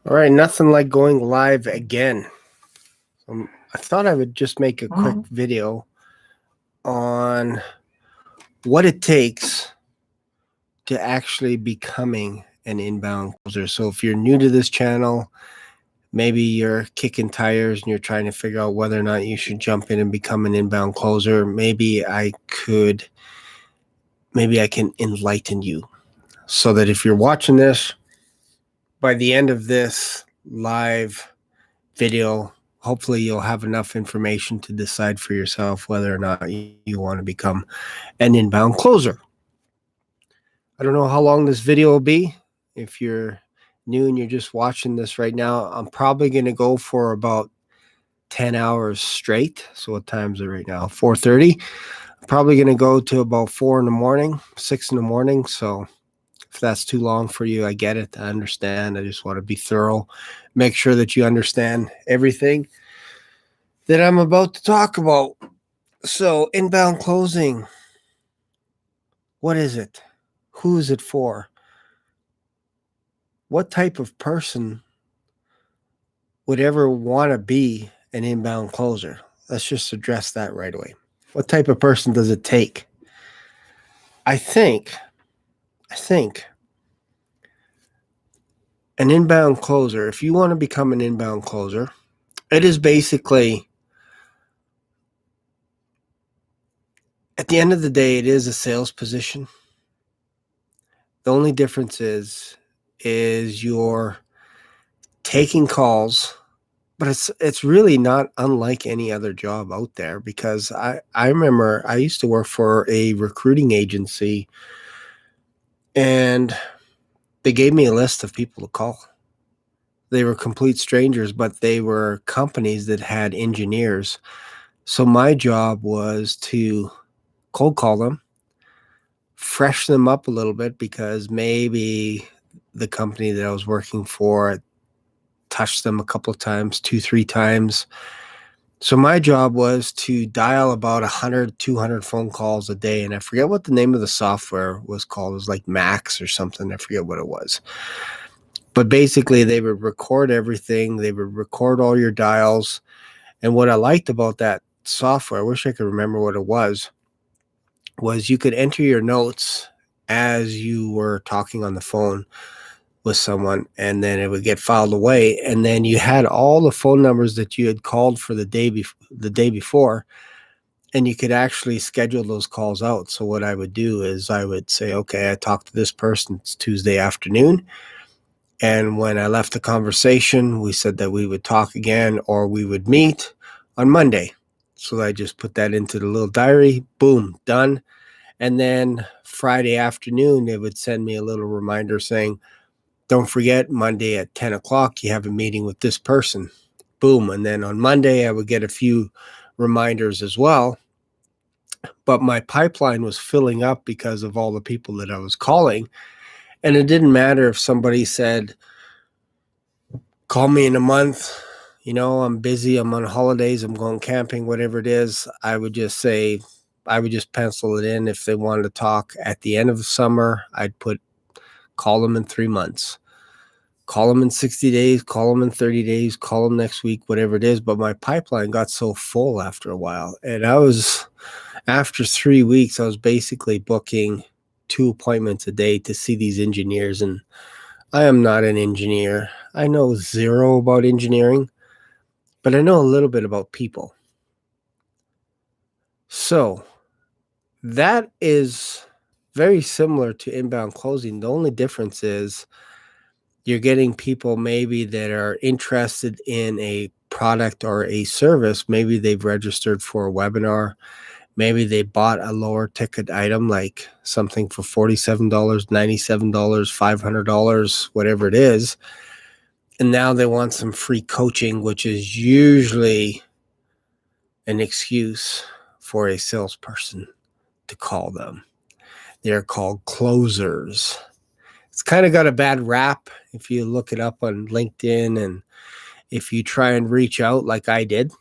All right, nothing like going live again. I thought I would just make a quick video on what it takes to actually becoming an inbound closer. So if you're new to this channel, maybe you're kicking tires and you're trying to figure out whether or not you should jump in and become an inbound closer, maybe I can enlighten you so that if you're watching this, by the end of this live video, hopefully you'll have enough information to decide for yourself whether or not you want to become an inbound closer. I don't know how long this video will be. If you're new and you're just watching this right now, I'm probably going to go for about 10 hours straight. So what time is it right now? 4:30. I'm probably going to go to about 4 in the morning, 6 in the morning. So if that's too long for you, I get it. I understand. I just want to be thorough. Make sure that you understand everything that I'm about to talk about. So, inbound closing. What is it? Who is it for? What type of person would ever want to be an inbound closer? Let's just address that right away. What type of person does it take? I think an inbound closer, if you want to become an inbound closer, it is basically, at the end of the day, it is a sales position. The only difference is you're taking calls, but it's really not unlike any other job out there, because I remember I used to work for a recruiting agency, and they gave me a list of people to call. They were complete strangers, but they were companies that had engineers. So my job was to cold call them, freshen them up a little bit, because maybe the company that I was working for touched them a couple of times, 2-3 times. So my job was to dial about 100, 200 phone calls a day. And I forget what the name of the software was called. It was like Max or something. I forget what it was. But basically, they would record everything. They would record all your dials. And what I liked about that software, I wish I could remember what it was you could enter your notes as you were talking on the phone with someone, and then it would get filed away, and then you had all the phone numbers that you had called for the day before, and you could actually schedule those calls out. So what I would do is I would say, okay, I talked to this person, it's Tuesday afternoon, and when I left the conversation, we said that we would talk again or we would meet on Monday. So I just put that into the little diary, boom, done. And then Friday afternoon, they would send me a little reminder saying, don't forget, Monday at 10 o'clock, you have a meeting with this person. Boom. And then on Monday, I would get a few reminders as well. But my pipeline was filling up because of all the people that I was calling. And it didn't matter if somebody said, call me in a month. You know, I'm busy. I'm on holidays. I'm going camping, whatever it is. I would just pencil it in. If they wanted to talk at the end of the summer, I'd call them in 3 months. Call them in 60 days, call them in 30 days, call them next week, whatever it is. But my pipeline got so full after a while. And after 3 weeks, I was basically booking 2 appointments a day to see these engineers. And I am not an engineer. I know zero about engineering, but I know a little bit about people. So that is very similar to inbound closing. The only difference is you're getting people maybe that are interested in a product or a service. Maybe they've registered for a webinar. Maybe they bought a lower ticket item, like something for $47, $97, $500, whatever it is. And now they want some free coaching, which is usually an excuse for a salesperson to call them. They're called closers. It's kind of got a bad rap if you look it up on LinkedIn, and if you try and reach out like I did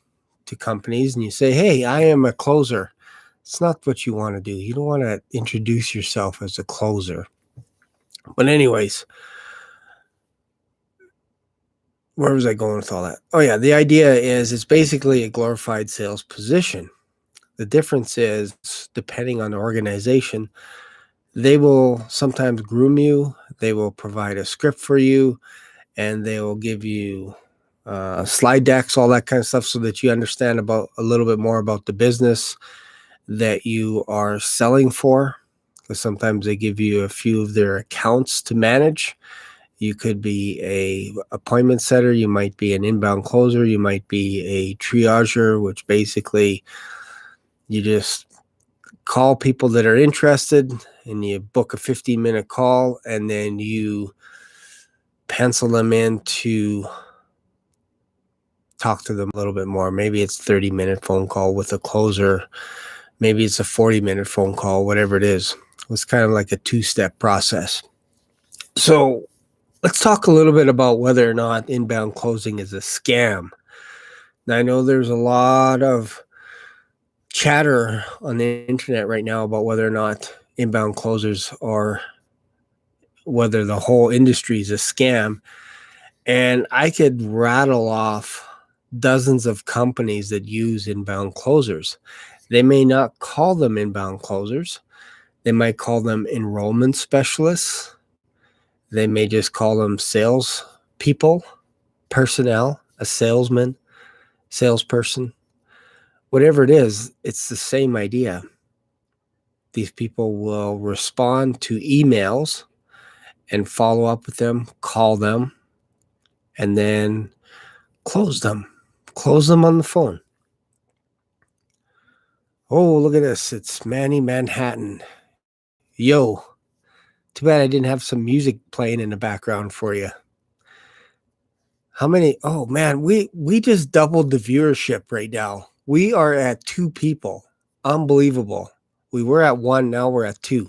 to companies and you say, hey, I am a closer. It's not what you want to do. You don't want to introduce yourself as a closer. But anyways, Where was I going with all that? Oh yeah, the idea is it's basically a glorified sales position. The difference is, depending on the organization, they will sometimes groom you, they will provide a script for you, and they will give you slide decks, all that kind of stuff, so that you understand about a little bit more about the business that you are selling for. Because sometimes they give you a few of their accounts to manage. You could be a appointment setter, you might be an inbound closer, you might be a triager, which basically you just call people that are interested and you book a 15-minute call, and then you pencil them in to talk to them a little bit more. Maybe it's 30-minute phone call with a closer. Maybe it's a 40-minute phone call, whatever it is. It's kind of like a two-step process. So let's talk a little bit about whether or not inbound closing is a scam. Now, I know there's a lot of chatter on the internet right now about whether or not inbound closers are, whether the whole industry is a scam. And I could rattle off dozens of companies that use inbound closers. They may not call them inbound closers. They might call them enrollment specialists. They may just call them sales people, personnel, a salesman, salesperson. Whatever it is, it's the same idea. These people will respond to emails and follow up with them, call them, and then close them. Close them on the phone. Oh, look at this. It's Manny Manhattan. Yo. Too bad I didn't have some music playing in the background for you. How many? Oh man, we just doubled the viewership right now. We are at 2 people. Unbelievable. We were at 1, now we're at 2.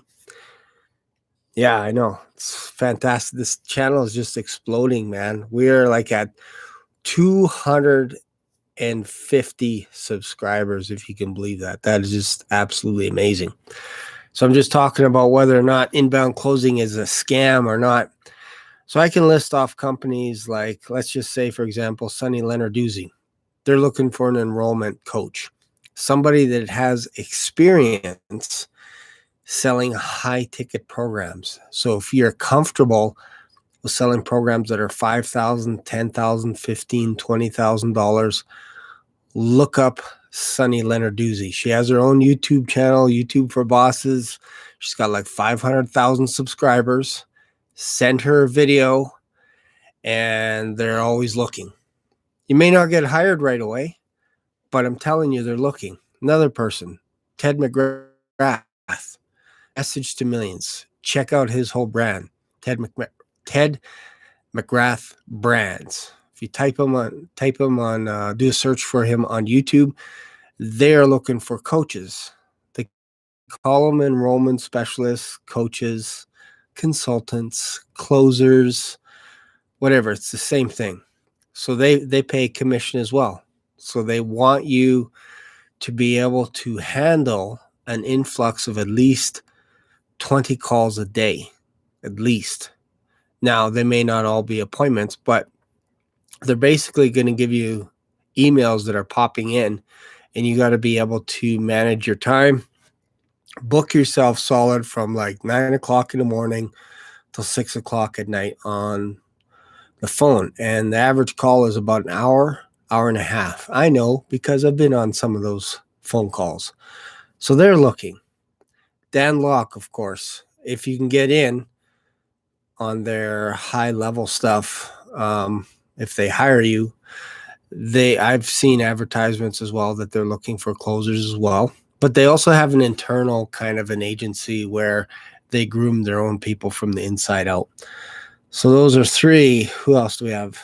Yeah, I know. It's fantastic. This channel is just exploding, man. We're like at 250 subscribers, if you can believe that. That is just absolutely amazing. So I'm just talking about whether or not inbound closing is a scam or not. So I can list off companies like, let's just say, for example, Sonny Lenarduzzi. They're looking for an enrollment coach, somebody that has experience selling high ticket programs. So if you're comfortable with selling programs that are $5,000, $10,000, $15,000, $20,000, look up Sonny Lenarduzzi. She has her own YouTube channel, YouTube for Bosses. She's got like 500,000 subscribers. Send her a video, and they're always looking. You may not get hired right away, but I'm telling you, they're looking. Another person, Ted McGrath, Message to Millions. Check out his whole brand, Ted McGrath Brands. If you type him on, do a search for him on YouTube. They are looking for coaches. They call them enrollment specialists, coaches, consultants, closers, whatever. It's the same thing. So they pay commission as well. So they want you to be able to handle an influx of at least 20 calls a day, at least. Now, they may not all be appointments, but they're basically going to give you emails that are popping in, and you got to be able to manage your time. Book yourself solid from like 9 o'clock in the morning till 6 o'clock at night on the phone. And the average call is about an hour, hour and a half. I know because I've been on some of those phone calls. So they're looking. Dan Locke, of course, if you can get in on their high level stuff, if they hire you, I've seen advertisements as well that they're looking for closers as well. But they also have an internal kind of an agency where they groom their own people from the inside out. So those are 3. Who else do we have?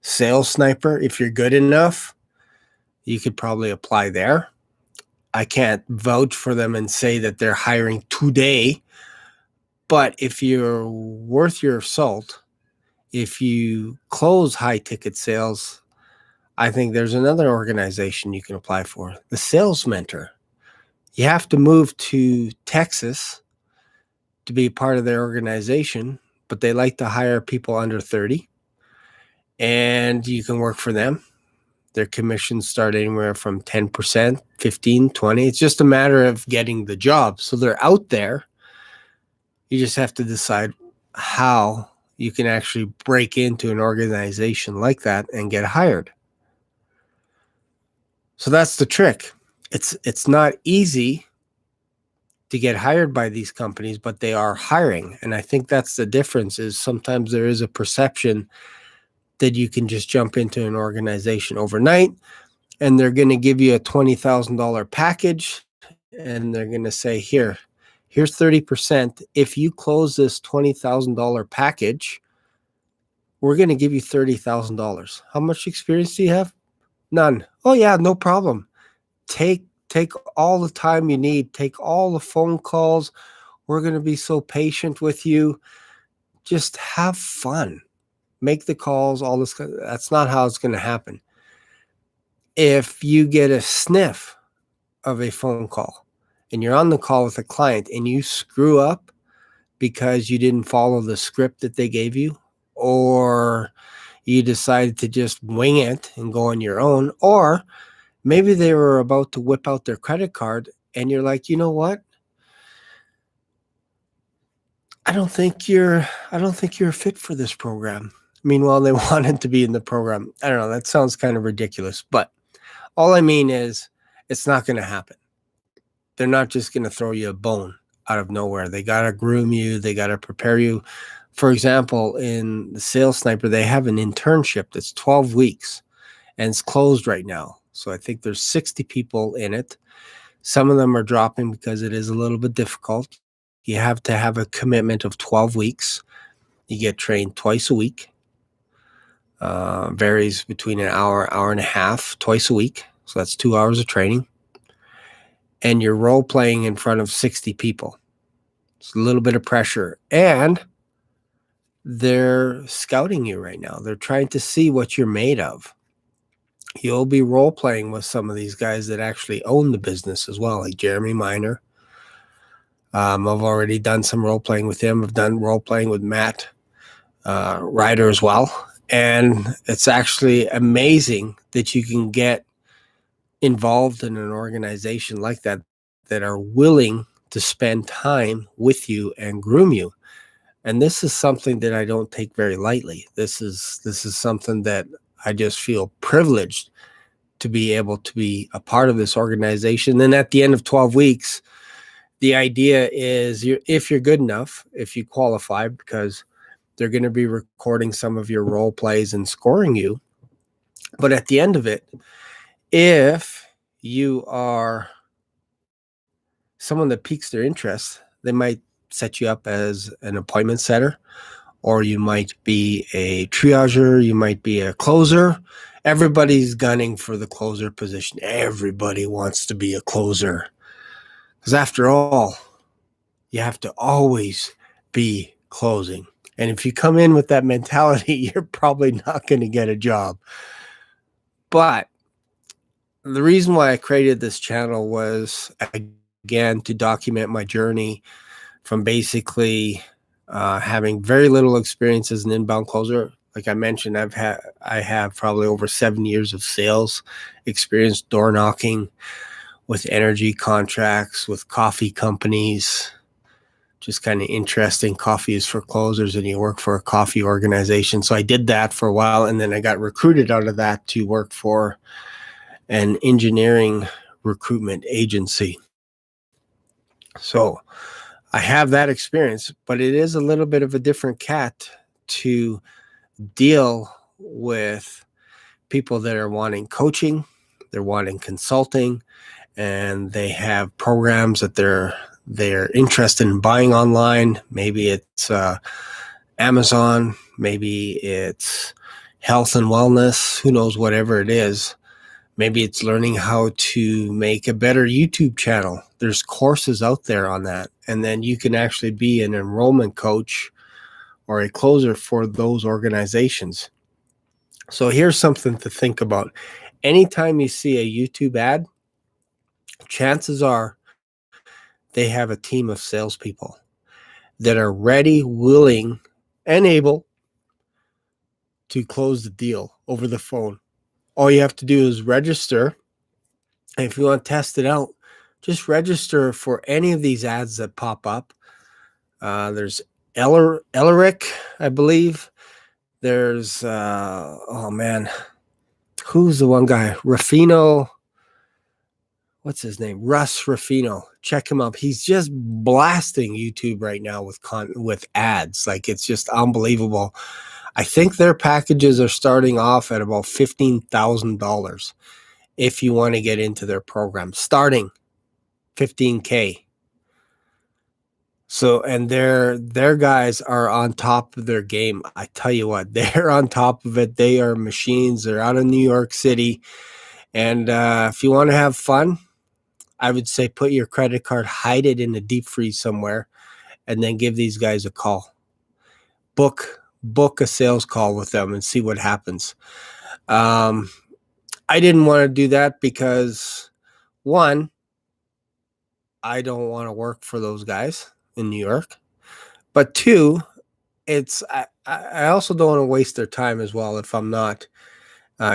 Sales Sniper. If you're good enough, you could probably apply there. I can't vouch for them and say that they're hiring today, but if you're worth your salt, if you close high ticket sales, I think there's another organization you can apply for, the Sales Mentor. You have to move to Texas to be part of their organization, but they like to hire people under 30. and you can work for them. Their commissions start anywhere from 10%, 15, 20. It's just a matter of getting the job. So they're out there. You just have to decide how you can actually break into an organization like that and get hired. So that's the trick. It's not easy to get hired by these companies, but they are hiring. And I think that's the difference, is sometimes there is a perception that you can just jump into an organization overnight and they're going to give you a $20,000 package and they're going to say, here's 30%. If you close this $20,000 package, we're going to give you $30,000. How much experience do you have? None. Oh yeah, no problem. Take all the time you need. Take all the phone calls. We're going to be so patient with you. Just have fun. Make the calls, all this. That's not how it's going to happen. If you get a sniff of a phone call and you're on the call with a client and you screw up because you didn't follow the script that they gave you, or you decided to just wing it and go on your own, or maybe they were about to whip out their credit card and you're like, you know what? I don't think you're a fit for this program. Meanwhile, they wanted to be in the program. I don't know. That sounds kind of ridiculous, but all I mean is it's not going to happen. They're not just going to throw you a bone out of nowhere. They got to groom you. They got to prepare you. For example, in the Sales Sniper, they have an internship that's 12 weeks and it's closed right now. So I think there's 60 people in it. Some of them are dropping because it is a little bit difficult. You have to have a commitment of 12 weeks. You get trained twice a week. Varies between an hour, hour and a half, twice a week. So that's 2 hours of training. And you're role playing in front of 60 people. It's a little bit of pressure. And they're scouting you right now. They're trying to see what you're made of. You'll be role playing with some of these guys that actually own the business as well, like Jeremy Miner. I've already done some role playing with him. I've done role playing with Matt Ryder as well. And it's actually amazing that you can get involved in an organization like that, that are willing to spend time with you and groom you. And this is something that I don't take very lightly. This is something that I just feel privileged to be able to be a part of this organization. And at the end of 12 weeks, the idea is, if you're good enough, if you qualify, because they're going to be recording some of your role plays and scoring you. But at the end of it, if you are someone that piques their interest, they might set you up as an appointment setter, or you might be a triager, you might be a closer. Everybody's gunning for the closer position. Everybody wants to be a closer. Because after all, you have to always be closing. And if you come in with that mentality, you're probably not going to get a job. But the reason why I created this channel was, again, to document my journey from basically having very little experience as an inbound closer. Like I mentioned, I have probably over 7 years of sales experience, door knocking with energy contracts, with coffee companies. Just kind of interesting. Coffee is for closers and you work for a coffee organization. So I did that for a while, and then I got recruited out of that to work for an engineering recruitment agency. So I have that experience, but it is a little bit of a different cat to deal with people that are wanting coaching, they're wanting consulting, and they have programs that they're interested in buying online. Maybe it's Amazon, maybe it's health and wellness, who knows, whatever it is. Maybe it's learning how to make a better YouTube channel. There's courses out there on that. And then you can actually be an enrollment coach or a closer for those organizations. So here's something to think about. Anytime you see a YouTube ad, chances are they have a team of salespeople that are ready, willing, and able to close the deal over the phone. All you have to do is register. And if you want to test it out, just register for any of these ads that pop up. There's Ellerick, I believe. There's, oh man, who's the one guy? Ruffino. What's his name? Russ Ruffino. Check him up. He's just blasting YouTube right now with ads. Like, it's just unbelievable. I think their packages are starting off at about $15,000 if you want to get into their program. Starting $15K. So, and their guys are on top of their game. I tell you what, they're on top of it. They are machines. They're out of New York City. And if you want to have fun, I would say put your credit card, hide it in the deep freeze somewhere, and then give these guys a call. Book a sales call with them and see what happens. I didn't want to do that because, one, I don't want to work for those guys in New York. But two, I also don't want to waste their time as well if I'm not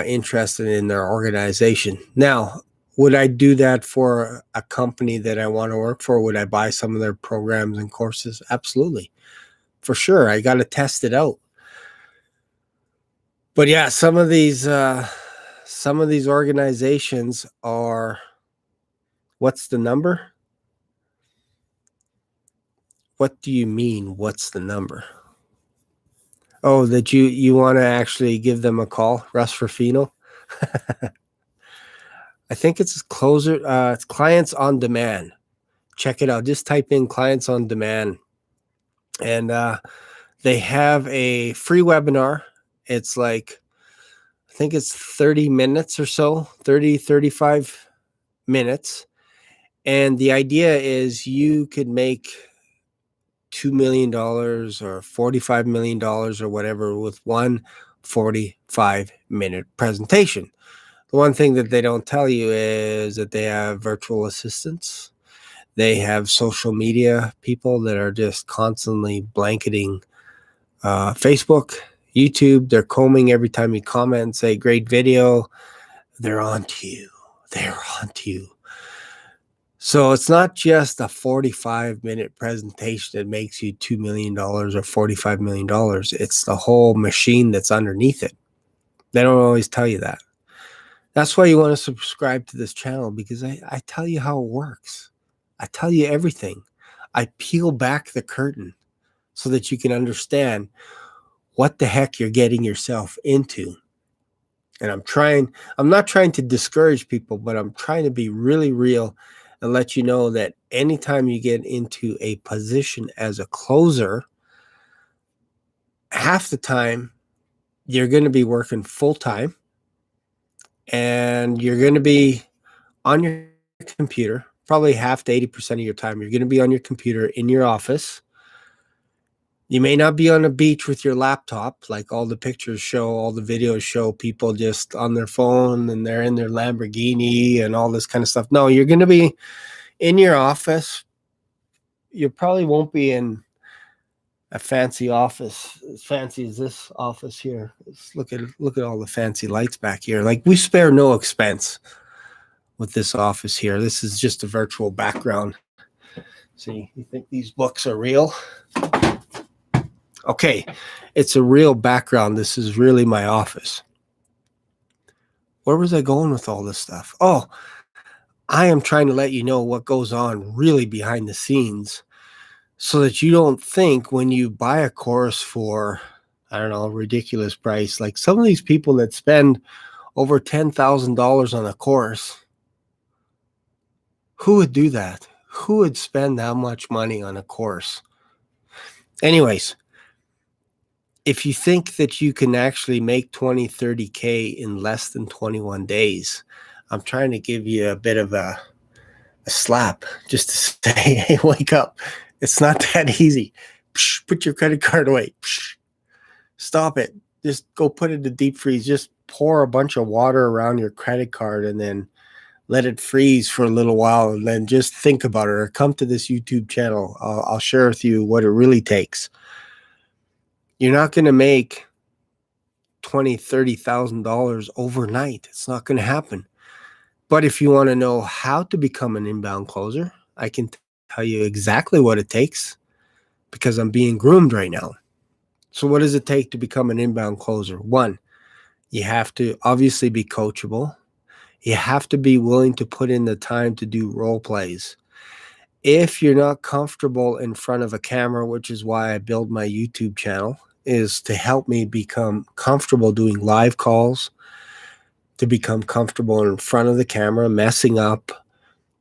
interested in their organization. Now, would I do that for a company that I want to work for? Would I buy some of their programs and courses? Absolutely. For sure. I got to test it out. But yeah, some of these organizations are, what's the number? What do you mean, what's the number? Oh, that you want to actually give them a call, Russ Ruffino? I think it's closer. It's Clients on Demand. Check it out. Just type in Clients on Demand. And they have a free webinar. It's like, I think it's 30 minutes or so, 35 minutes. And the idea is you could make $2 million or $45 million or whatever with one 45-minute presentation. The one thing that they don't tell you is that they have virtual assistants. They have social media people that are just constantly blanketing Facebook, YouTube. They're combing every time you comment and say, great video. They're on to you. They're on to you. So it's not just a 45-minute presentation that makes you $2 million or $45 million. It's the whole machine that's underneath it. They don't always tell you that. That's why you want to subscribe to this channel, because I tell you how it works. I tell you everything. I peel back the curtain so that you can understand what the heck you're getting yourself into. And I'm not trying to discourage people, but I'm trying to be really real and let you know that anytime you get into a position as a closer, half the time you're going to be working full time and you're going to be on your computer, probably half to 80% of your time. You're going to be on your computer in your office. You may not be on a beach with your laptop, like all the pictures show, all the videos show people just on their phone and they're in their Lamborghini and all this kind of stuff. No, you're going to be in your office. You probably won't be in a fancy office as fancy as this office here. Let's look at all the fancy lights back here. Like, we spare no expense with this office here. This is just a virtual background. See, you think these books are real? Okay, it's a real background. This is really my office. Where was I going with all this stuff? Oh, I am trying to let you know what goes on really behind the scenes so that you don't think when you buy a course for, I don't know, a ridiculous price. Like some of these people that spend over $10,000 on a course, who would do that? Who would spend that much money on a course? Anyways, if you think that you can actually make 20, 30K in less than 21 days, I'm trying to give you a bit of a slap just to say, hey, wake up. It's not that easy. Psh, put your credit card away. Psh, stop it. Just go put it in the deep freeze. Just pour a bunch of water around your credit card and then let it freeze for a little while, and then just think about it, or come to this YouTube channel. I'll share with you what it really takes. You're not going to make $20,000, $30,000 overnight. It's not going to happen. But if you want to know how to become an inbound closer, I can tell you exactly what it takes because I'm being groomed right now. So what does it take to become an inbound closer? One, you have to obviously be coachable. You have to be willing to put in the time to do role plays. If you're not comfortable in front of a camera, which is why I build my YouTube channel, is to help me become comfortable doing live calls, to become comfortable in front of the camera, messing up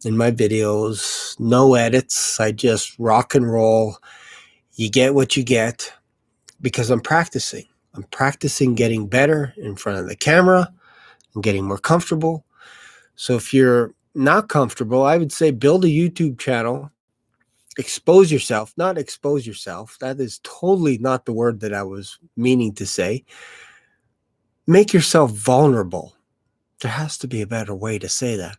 in my videos, no edits. I just rock and roll. You get what you get because I'm practicing. I'm practicing getting better in front of the camera and getting more comfortable. So if you're not comfortable, I would say build a YouTube channel, expose yourself, not expose yourself. That is totally not the word that I was meaning to say. Make yourself vulnerable. There has to be a better way to say that.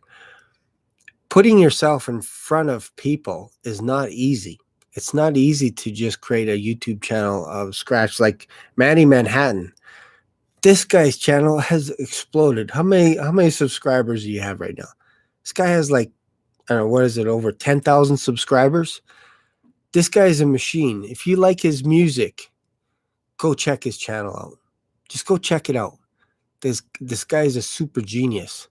Putting yourself in front of people is not easy. It's not easy to just create a YouTube channel of scratch like Manny Manhattan. This guy's channel has exploded. How many subscribers do you have right now? This guy has like, I don't know, what is it, over 10,000 subscribers? This guy's a machine. If you like his music, go check his channel out. Just go check it out. This guy is a super genius.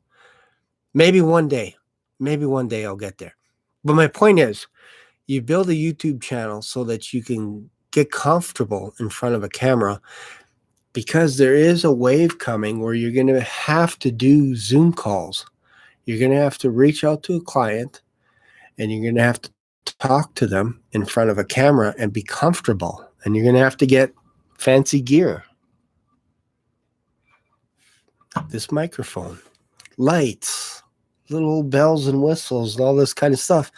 Maybe one day I'll get there. But my point is, you build a YouTube channel so that you can get comfortable in front of a camera because there is a wave coming where you're going to have to do Zoom calls. You're going to have to reach out to a client and you're going to have to talk to them in front of a camera and be comfortable. And you're going to have to get fancy gear. This microphone, lights, little bells and whistles, and all this kind of stuff.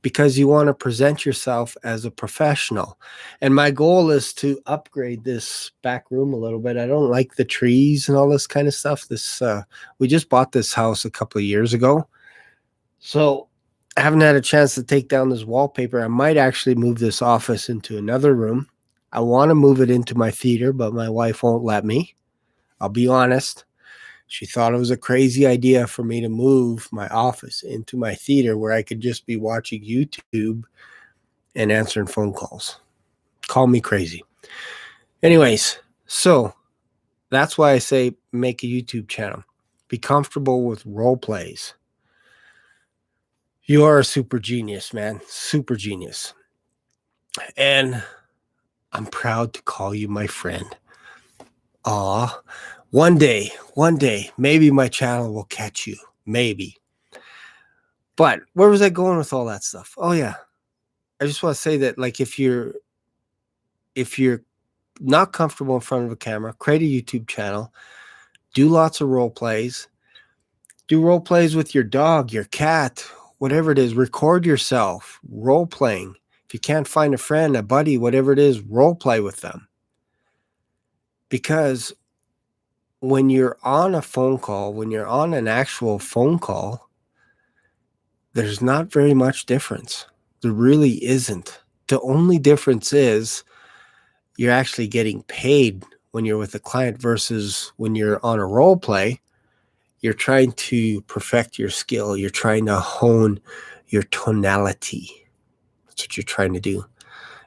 Because you want to present yourself as a professional. And my goal is to upgrade this back room a little bit. I don't like the trees and all this kind of stuff. We just bought this house a couple of years ago. So I haven't had a chance to take down this wallpaper. I might actually move this office into another room. I want to move it into my theater, but my wife won't let me. I'll be honest. She thought it was a crazy idea for me to move my office into my theater where I could just be watching YouTube and answering phone calls. Call me crazy. Anyways, so that's why I say make a YouTube channel. Be comfortable with role plays. You are a super genius, man. Super genius. And I'm proud to call you my friend. Aw. One day, maybe my channel will catch you. Maybe. But where was I going with all that stuff? Oh yeah. I just want to say that like if you're not comfortable in front of a camera, create a YouTube channel, do lots of role plays. Do role plays with your dog, your cat, whatever it is. Record yourself role playing. If you can't find a friend, a buddy, whatever it is, role play with them. Because when you're on a phone call, when you're on an actual phone call, there's not very much difference. There really isn't. The only difference is you're actually getting paid when you're with a client versus when you're on a role play. You're trying to perfect your skill. You're trying to hone your tonality. That's what you're trying to do.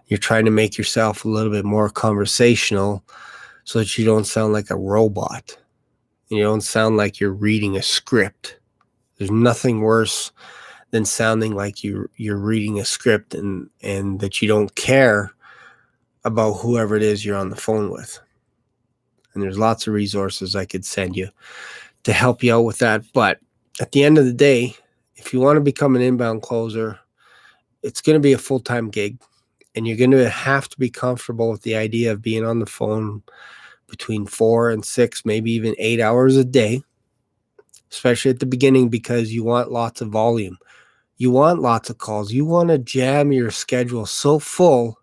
You're trying to make yourself a little bit more conversational so that you don't sound like a robot. You don't sound like you're reading a script. There's nothing worse than sounding like you're reading a script and that you don't care about whoever it is you're on the phone with. And there's lots of resources I could send you to help you out with that. But at the end of the day, if you want to become an inbound closer, it's going to be a full-time gig. And you're going to have to be comfortable with the idea of being on the phone between 4 and 6, maybe even 8 hours a day, especially at the beginning, because you want lots of volume. You want lots of calls. You want to jam your schedule so full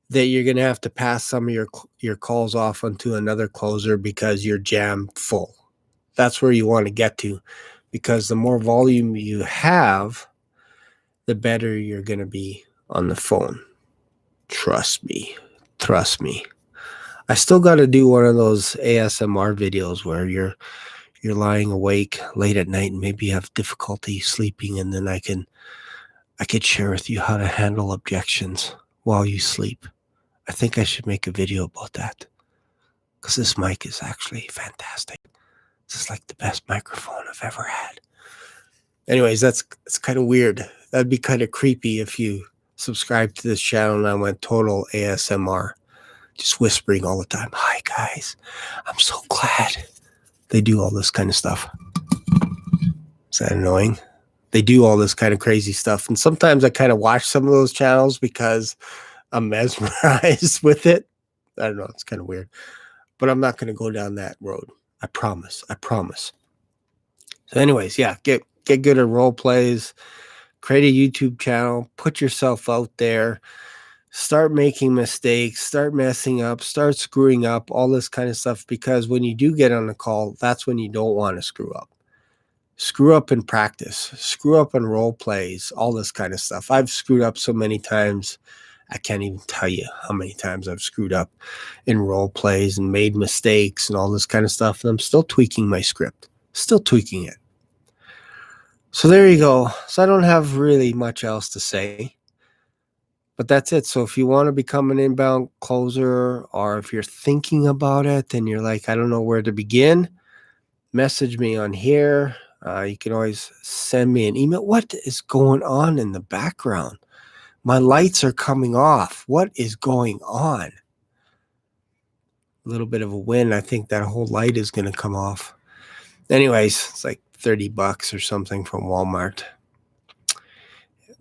that you're going to have to pass some of your calls off onto another closer because you're jammed full. That's where you want to get to, because the more volume you have, the better you're going to be on the phone. Trust me. I still got to do one of those ASMR videos where you're lying awake late at night and maybe you have difficulty sleeping, and then I could share with you how to handle objections while you sleep. I think I should make a video about that because this mic is actually fantastic. This is like the best microphone I've ever had. Anyways, it's kind of weird. That'd be kind of creepy if you subscribe to this channel and I went total ASMR, just whispering all the time. Hi guys, I'm so glad. They do all this kind of stuff. Is that annoying? They do all this kind of crazy stuff. And sometimes I kind of watch some of those channels because I'm mesmerized with it. I don't know. It's kind of weird. But I'm not going to go down that road. I promise. I promise. So anyways, yeah, get good at role plays. Create a YouTube channel. Put yourself out there. Start making mistakes. Start messing up. Start screwing up. All this kind of stuff. Because when you do get on the call, that's when you don't want to screw up. Screw up in practice, screw up in role plays, all this kind of stuff. I've screwed up so many times, I can't even tell you how many times I've screwed up in role plays and made mistakes and all this kind of stuff. And I'm still tweaking my script, still tweaking it. So there you go. So I don't have really much else to say, but that's it. So if you want to become an inbound closer, or if you're thinking about it and you're like, I don't know where to begin, message me on here. You can always send me an email. What is going on in the background? My lights are coming off. What is going on? A little bit of a wind. I think that whole light is going to come off. Anyways, it's like $30 or something from Walmart.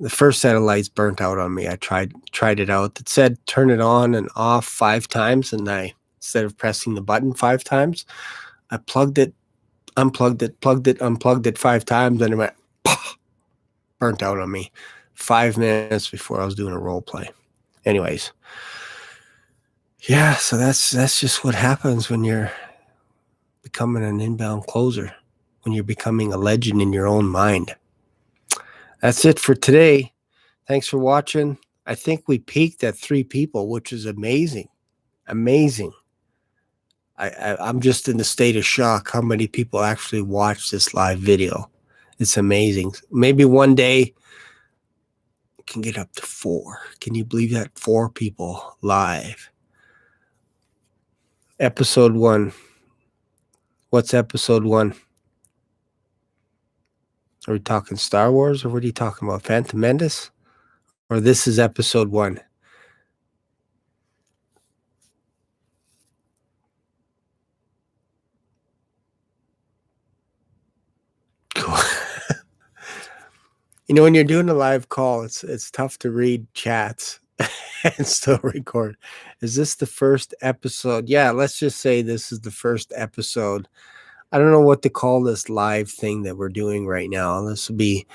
The first set of lights burnt out on me. I tried it out. It said turn it on and off 5 times, and instead of pressing the button 5 times, I plugged it, unplugged it, plugged it, unplugged it 5 times, and it went burnt out on me 5 minutes before I was doing a role play. Anyways, yeah, so that's just what happens when you're becoming an inbound closer, when you're becoming a legend in your own mind. That's it for today. Thanks for watching. I think we peaked at 3 people, which is amazing. Amazing. I'm just in a state of shock how many people actually watch this live video. It's amazing. Maybe one day it can get up to 4. Can you believe that? 4 people live. Episode 1. What's episode 1? Are we talking Star Wars, or what are you talking about? Phantom Menace? Or this is episode 1? Cool. You know, when you're doing a live call, it's tough to read chats and still record. Is this the first episode? Yeah, let's just say this is the first episode. I don't know what to call this live thing that we're doing right now. This will be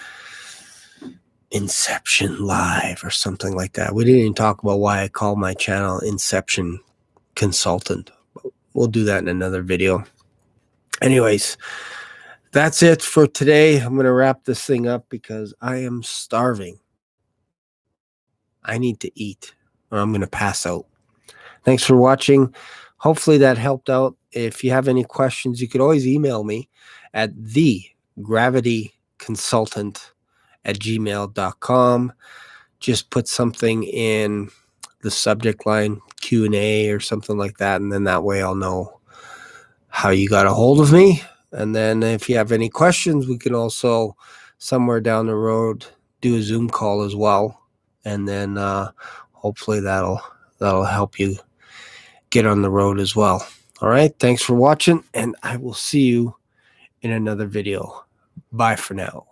Inception Live or something like that. We didn't even talk about why I call my channel Inception Consultant. We'll do that in another video. Anyways, that's it for today. I'm going to wrap this thing up because I am starving. I need to eat or I'm going to pass out. Thanks for watching. Hopefully that helped out. If you have any questions, you could always email me at thegravityconsultant@gmail.com. Just put something in the subject line, Q&A or something like that, and then that way I'll know how you got a hold of me. And then if you have any questions, we can also somewhere down the road do a Zoom call as well. And then hopefully that'll help you get on the road as well. All right. Thanks for watching, and I will see you in another video. Bye for now.